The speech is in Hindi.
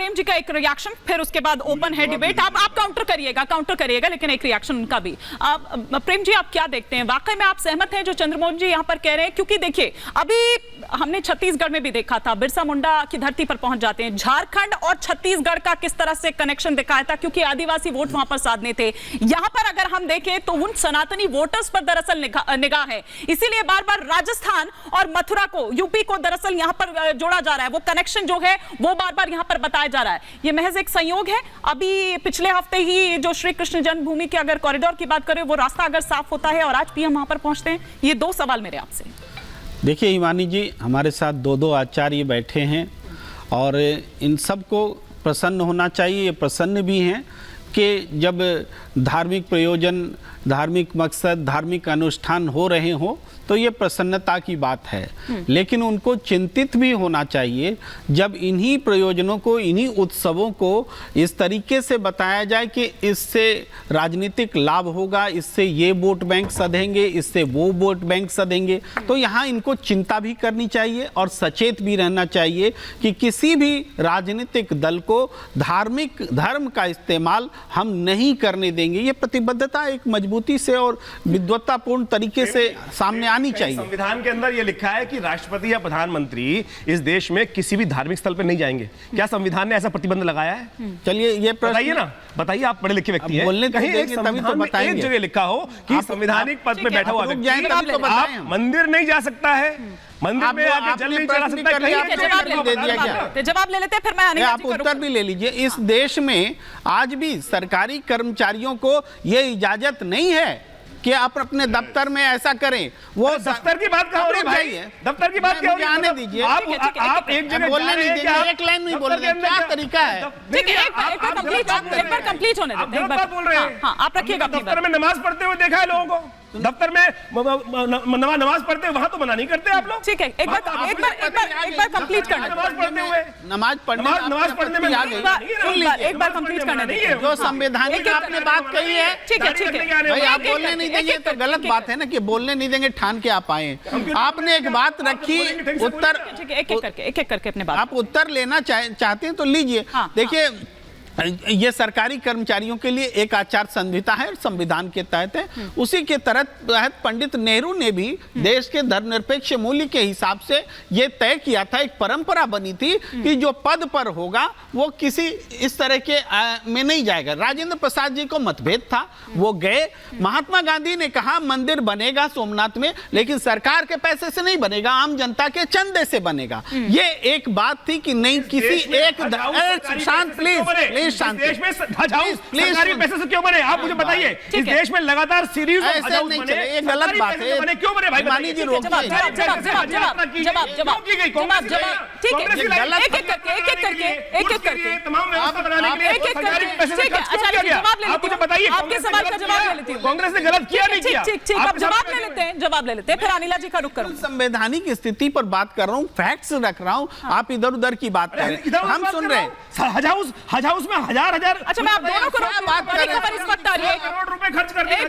प्रेम जी का एक रिएक्शन, फिर उसके बाद ओपन है डिबेट। आप काउंटर करिएगा, लेकिन एक रिएक्शन उनका भी। प्रेम जी, आप क्या देखते हैं, वाकई में आप सहमत हैं जो चंद्रमोहन जी यहाँ पर कह रहे हैं? क्योंकि देखिए, अभी हमने छत्तीसगढ़ में भी देखा था, बिरसा मुंडा की धरती पर पहुंच जाते हैं। झारखंड और छत्तीसगढ़ का किस तरह से कनेक्शन दिखाया था, क्योंकि आदिवासी वोट वहां पर साधने थे। यहां पर अगर हम देखें तो उन सनातनी वोटर्स पर दरअसल निगाह है, इसीलिए बार बार राजस्थान और मथुरा को, यूपी को दरअसल यहां पर जोड़ा जा रहा है। वो कनेक्शन जो है वो बार बार यहां पर बताया जा रहा है। ये महज एक संयोग है। अभी पिछले हफ्ते ही जो श्री कृष्ण जन्मभूमि के अगर कॉरिडोर की बात करें, वो रास्ता अगर साफ होता है और आज पीएम वहां पर पहुंचते हैं, ये दो सवाल मेरे आपसे। देखिए हिमानी जी, हमारे साथ दो आचार्य बैठे हैं और इन सबको प्रसन्न होना चाहिए। ये प्रसन्न भी हैं कि जब धार्मिक प्रयोजन, धार्मिक मकसद, धार्मिक अनुष्ठान हो रहे हों तो ये प्रसन्नता की बात है। लेकिन उनको चिंतित भी होना चाहिए जब इन्हीं प्रयोजनों को, इन्हीं उत्सवों को इस तरीके से बताया जाए कि इससे राजनीतिक लाभ होगा, इससे ये वोट बैंक सधेंगे, इससे वो वोट बैंक सधेंगे। तो यहाँ इनको चिंता भी करनी चाहिए और सचेत भी रहना चाहिए कि किसी भी राजनीतिक दल को धर्म का इस्तेमाल हम नहीं करने देंगे। ये प्रतिबद्धता एक मजबूती से और विद्वत्तापूर्ण तरीके से सामने आनी चाहिए। संविधान के अंदर यह लिखा है कि राष्ट्रपति या प्रधानमंत्री इस देश में किसी भी धार्मिक स्थल पर नहीं जाएंगे। क्या संविधान ने ऐसा प्रतिबंध लगाया है? चलिए ये बताइए ना, बताइए, आप पढ़े लिखे व्यक्ति हैं। बोलने कहीं एक संविधान में एक जगह लिखा हो कि संवैधानिक पद में बैठा हुआ व्यक्ति आप मंदिर नहीं जा सकता है, मंदिर में आके जल नहीं चढ़ा सकता है। जवाब ले लेते हैं, फिर मैं आप उत्तर भी ले लीजिए। इस देश में आज भी सरकारी कर्मचारियों को यह इजाजत नहीं है कि आप अपने दफ्तर में ऐसा करें। वो दफ्तर की बात कहाँ हो रही भाई? दफ्तर की बात क्या हो रही है? आने दीजिए। आप एक जगह बोलने नहीं देंगे, एक लाइन नहीं बोलने, क्या तरीका है? ठीक है, एक बार कंप्लीट होने देते हैं। एक बार बोल रहे हैं। हाँ, आप रखिएगा। दफ्तर में नमाज पढ़ते हुए देखा है लोगों को, दफ्तर में नमाज पढ़ते हुए वहां तो मना नहीं करते आप लोग। ठीक है, एक बार कंप्लीट करना। नमाज पढ़ते हुए, नमाज पढ़ने में एक बार कंप्लीट करना देखिए। जो संवैधानिक आपने बात कही है, ठीक है भाई आप बोलने नहीं देंगे तो गलत बात है ना कि बोलने नहीं देंगे ठान के आप आए। आपने एक बात रखी, उत्तर एक एक करके अपने बात, आप उत्तर लेना चाहते हैं तो लीजिए। देखिए, ये सरकारी कर्मचारियों के लिए एक आचार संहिता है, संविधान के तहत है। उसी के तहत पंडित नेहरू ने भी देश के धर्मनिरपेक्ष मूल्य के हिसाब से ये तय किया था, एक परंपरा बनी थी कि जो पद पर होगा वो किसी इस तरह के में नहीं जाएगा। राजेंद्र प्रसाद जी को मतभेद था, वो गए। महात्मा गांधी ने कहा मंदिर बनेगा सोमनाथ में, लेकिन सरकार के पैसे से नहीं बनेगा, आम जनता के चंदे से बनेगा। ये एक बात थी कि नहीं किसी एक शांत प्लीज देश में हज हाउस सरकारी पैसे से क्यों बने? आप मुझे बताइए। इस देश में लगातार सीरीज ऑफ हज हाउस बने, ये गलत बात है। क्यों बने भाई? मानी जी रोकिए। जवाब एक एक करके तमाम व्यवस्था बनाने के लिए सरकारी पैसे से खर्च किया गया। आप मुझे बताइए, आपके सवाल का जवाब ले लेती हूं। कांग्रेस ने गलत किया नहीं किया? ठीक, आप जवाब ले लेते हैं, फिर अनिला जी का रुख करूं। संवैधानिक स्थिति पर बात कर रहा हूँ, फैक्ट्स रख रहा हूँ, आप इधर उधर की बात कर रहे हैं। हम सुन रहे हैं हज हाउस में हजार अच्छा, मैं आप दोनों को बात कर रहे हैं। इस वक्त आ रही है, करोड़ रुपए खर्च कर दिए।